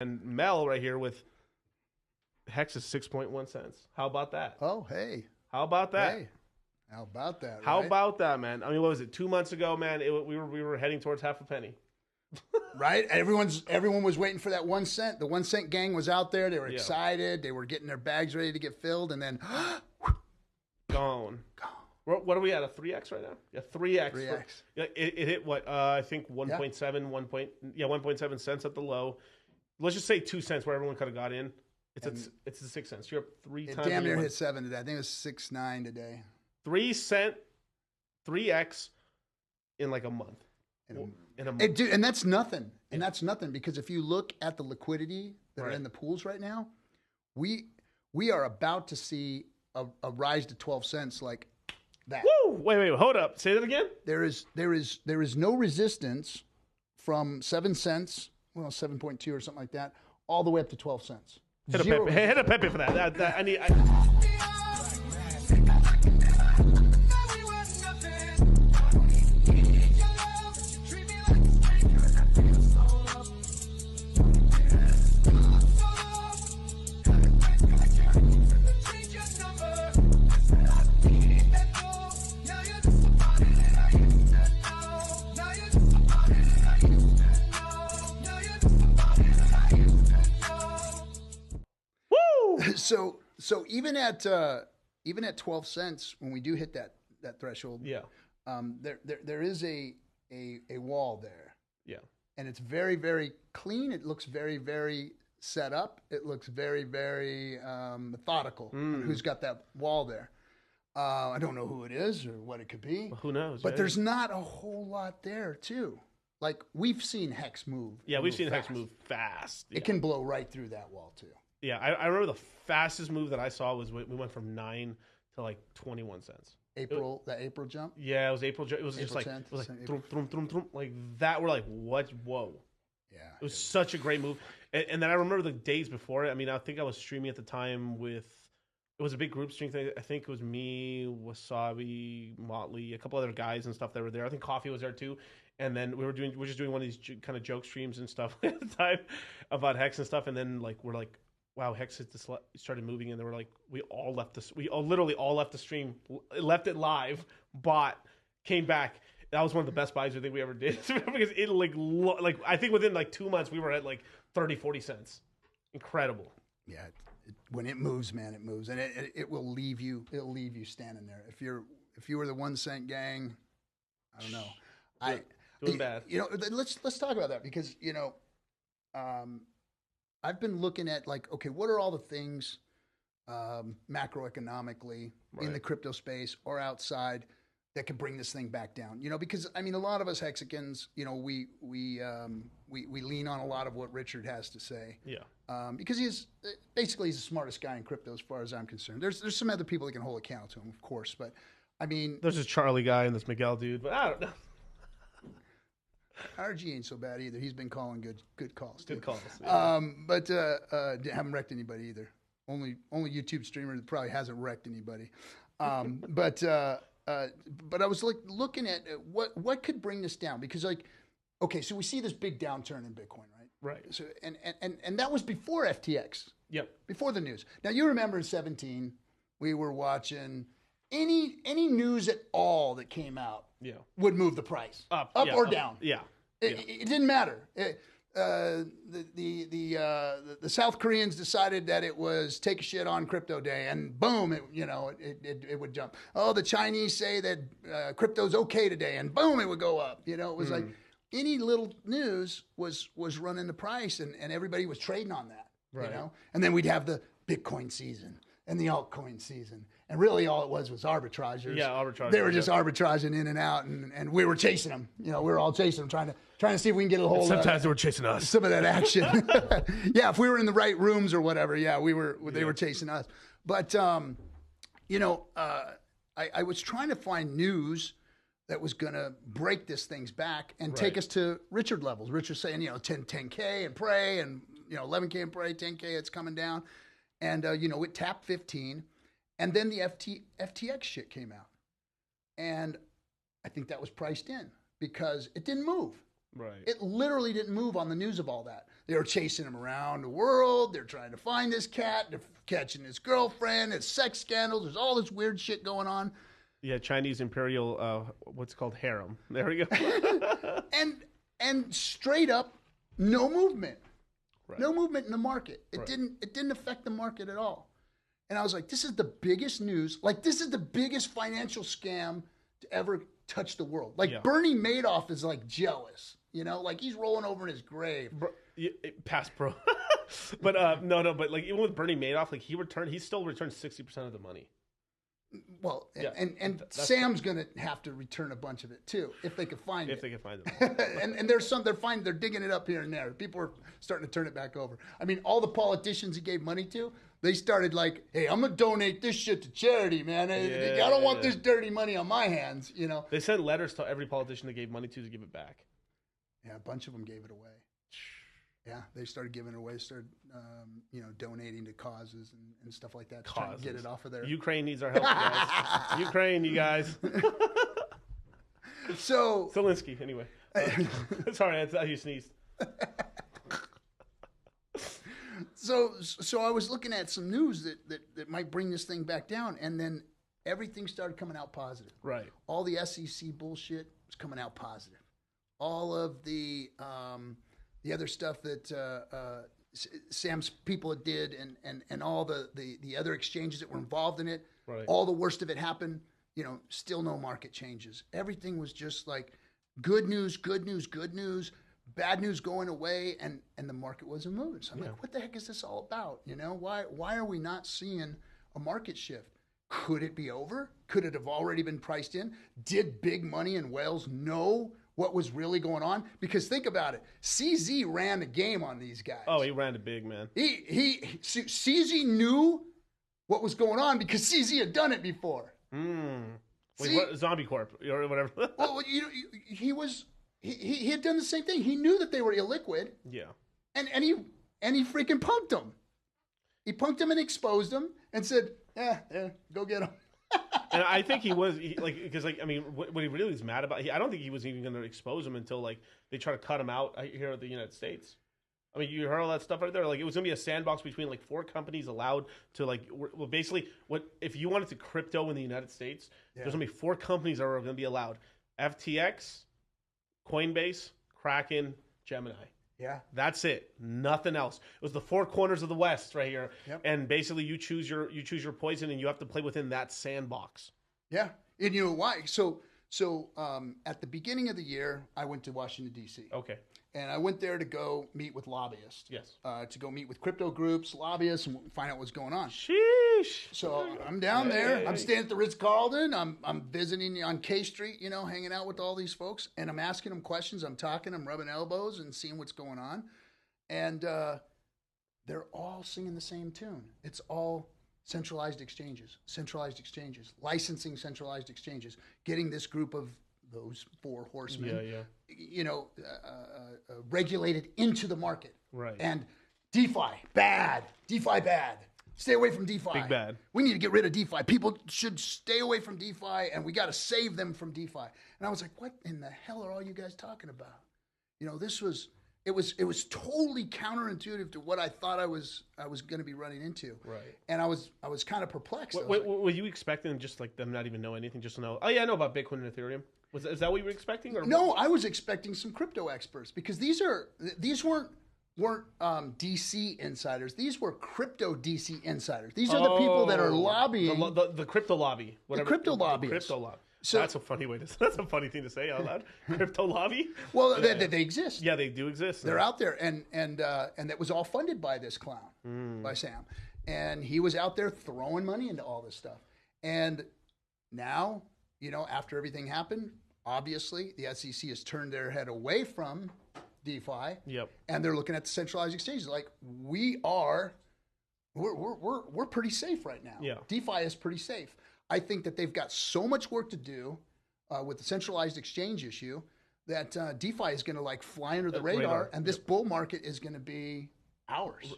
And Mel right here with Hex is 6.1 cents. How about that? Oh, hey. How about that? Hey. How about that? How right? about that, man? I mean, what was it? 2 months ago, man. We were heading towards half a penny. Right? Everyone was waiting for that 1 cent. The 1 cent gang was out there. They were excited. They were getting their bags ready to get filled, and then gone. What are we at? A 3x right now? Yeah, 3x. 3x. It hit what? I think 1.7, 1.7 cents at the low. Let's just say 2 cents where everyone could have got in. It's at 6 cents. You're up three times. Damn near hit 7 today. I think it was 6.9 today. 3 cent, 3x in like a month. In a month. Dude, and that's nothing. And that's nothing because if you look at the liquidity that are in the pools right now, we are about to see a rise to 12 cents like that. Woo! Wait, hold up. Say that again. There is no resistance from 7 cents, 7.2 or something like that, all the way up to 12 cents. Hit a Pepe for that. I need. So even at 12 cents, when we do hit that threshold, there is a wall there. Yeah. And it's very, very clean. It looks very, very set up. It looks very, very methodical. Who's got that wall there? I don't know who it is or what it could be. Well, who knows? But there's not a whole lot there, too. Like, we've seen Hex move. Yeah, we've seen Hex move fast. Yeah. It can blow right through that wall, too. Yeah, I remember the fastest move that I saw was we went from 9 to like 21 cents. That April jump? Yeah, it was April. It was April just like 10th, it was like thrum, like that. We're like, what? Whoa! Yeah, it was such a great move. And then I remember the days before it. I mean, I think I was streaming at the time with. It was a big group stream thing. I think it was me, Wasabi, Motley, a couple other guys and stuff that were there. I think Coffee was there too. And then we were just doing one of these kind of joke streams and stuff at the time about Hex and stuff. And then like we're like, wow, Hex started moving, and they were like, we literally all left the stream, left it live, bought, came back. That was one of the best buys I think we ever did because it like I think within like 2 months we were at like 30, 40 cents. Incredible. Yeah, when it moves, man, it moves, and it will leave you. It'll leave you standing there. If you were the 1 cent gang, I don't know. Doing bad. Let's talk about that because I've been looking at like, okay, what are all the things macroeconomically in the crypto space or outside that could bring this thing back down? Because I mean, a lot of us Hexicans, we lean on a lot of what Richard has to say. Yeah. Because he's the smartest guy in crypto as far as I'm concerned. There's some other people that can hold account to him, of course, but I mean, there's this Charlie guy and this Miguel dude, but I don't know. RG ain't so bad either. He's been calling good calls. Good calls. Yeah. But haven't wrecked anybody either. Only YouTube streamer that probably hasn't wrecked anybody. But I was looking at what could bring this down because okay, so we see this big downturn in Bitcoin, right? Right. So and that was before FTX. Yep. Before the news. Now you remember in 2017 we were watching any news at all that came out. Yeah. Would move the price up or down. Yeah. It didn't matter. The South Koreans decided that it was take a shit on crypto day, and boom, it would jump. Oh, the Chinese say that crypto's okay today, and boom, it would go up. It was like any little news was running the price, and everybody was trading on that. Right. And then we'd have the Bitcoin season and the altcoin season. And really all it was arbitragers. Yeah, arbitragers. They were just arbitraging in and out, and we were chasing them. We were all chasing them, trying to see if we can get a hold of sometimes they were chasing us. Some of that action. Yeah, if we were in the right rooms or whatever, they were chasing us. But, I was trying to find news that was going to break this thing's back and take us to Richard levels. Richard saying, 10K and pray, and, 11K and pray, 10K, it's coming down. And, it tapped 15. And then the FTX shit came out. And I think that was priced in because it didn't move. Right. It literally didn't move on the news of all that. They were chasing him around the world. They're trying to find this cat. They're catching his girlfriend. There's sex scandals. There's all this weird shit going on. Yeah, Chinese imperial, what's called harem. There we go. and straight up, no movement. Right. No movement in the market. It didn't affect the market at all. And I was like, this is the biggest news. Like, this is the biggest financial scam to ever touch the world. Like, Bernie Madoff is like jealous. You know, like he's rolling over in his grave. Pass pro. But no, but like even with Bernie Madoff, like he still returned 60% of the money. Well, and Sam's going to have to return a bunch of it too, if they could find it. If they can find it. and there's some, they're digging it up here and there. People are starting to turn it back over. I mean, all the politicians he gave money to, they started like, hey, I'm going to donate this shit to charity, man. I don't want this dirty money on my hands, you know. They sent letters to every politician they gave money to give it back. Yeah, a bunch of them gave it away. Yeah, they started giving it away, started, donating to causes and stuff like that. Trying to get it off of there. Ukraine needs our help, guys. Ukraine, you guys. So Zelensky, anyway. Sorry, I thought you sneezed. So I was looking at some news that might bring this thing back down, and then everything started coming out positive. Right. All the SEC bullshit was coming out positive. All of the other stuff that Sam's people did and all the other exchanges that were involved in it, right. All the worst of it happened, still no market changes. Everything was just like good news, bad news going away, and the market wasn't moving. So I'm like, what the heck is this all about? Why are we not seeing a market shift? Could it be over? Could it have already been priced in? Did big money in Wales know what was really going on? Because think about it. CZ ran the game on these guys. Oh, he ran the big, man. CZ knew what was going on because CZ had done it before. Wait, what, Zombie Corp or whatever. Well, he had done the same thing. He knew that they were illiquid. Yeah. And he freaking punked them. He punked them and exposed them and said, go get them. And I think what he really was mad about, I don't think he was even going to expose him until like they try to cut him out here in the United States. I mean, you heard all that stuff right there. Like it was going to be a sandbox between like 4 companies allowed to basically if you wanted to crypto in the United States, there's going to be 4 companies that are going to be allowed: FTX, Coinbase, Kraken, Gemini. Yeah, that's it. Nothing else. It was the 4 corners of the West right here, and basically you choose your poison, and you have to play within that sandbox. Yeah, and you know why? So at the beginning of the year, I went to Washington D.C. Okay, and I went there to go meet with lobbyists. Yes, to go meet with crypto groups, lobbyists, and find out what's going on. Sheesh. So I'm down there. I'm staying at the Ritz-Carlton. I'm visiting on K Street, hanging out with all these folks, and I'm asking them questions. I'm talking. I'm rubbing elbows and seeing what's going on, and they're all singing the same tune. It's all centralized exchanges, licensing centralized exchanges, getting this group of those 4 horsemen, regulated into the market. Right. And DeFi bad. Stay away from DeFi. Big bad. We need to get rid of DeFi. People should stay away from DeFi, and we got to save them from DeFi. And I was like, what in the hell are all you guys talking about? It was totally counterintuitive to what I thought I was going to be running into. Right. And I was kind of perplexed. Were you expecting just like them not even know anything, just to know? Oh yeah, I know about Bitcoin and Ethereum. Is that what you were expecting? Or no, I was expecting some crypto experts because these weren't DC insiders. These were crypto DC insiders. These are the people that are lobbying the crypto lobby. The crypto lobby. Crypto lobby. So that's a funny that's a funny thing to say out loud. Crypto lobby. Well, they exist. Yeah, they do exist. They're out there, and that was all funded by this clown, by Sam, and he was out there throwing money into all this stuff. And now, after everything happened, obviously the SEC has turned their head away from DeFi. Yep. And they're looking at the centralized exchanges. Like we're pretty safe right now. Yeah. DeFi is pretty safe. I think that they've got so much work to do with the centralized exchange issue that DeFi is going to fly under the radar, and this bull market is going to be ours.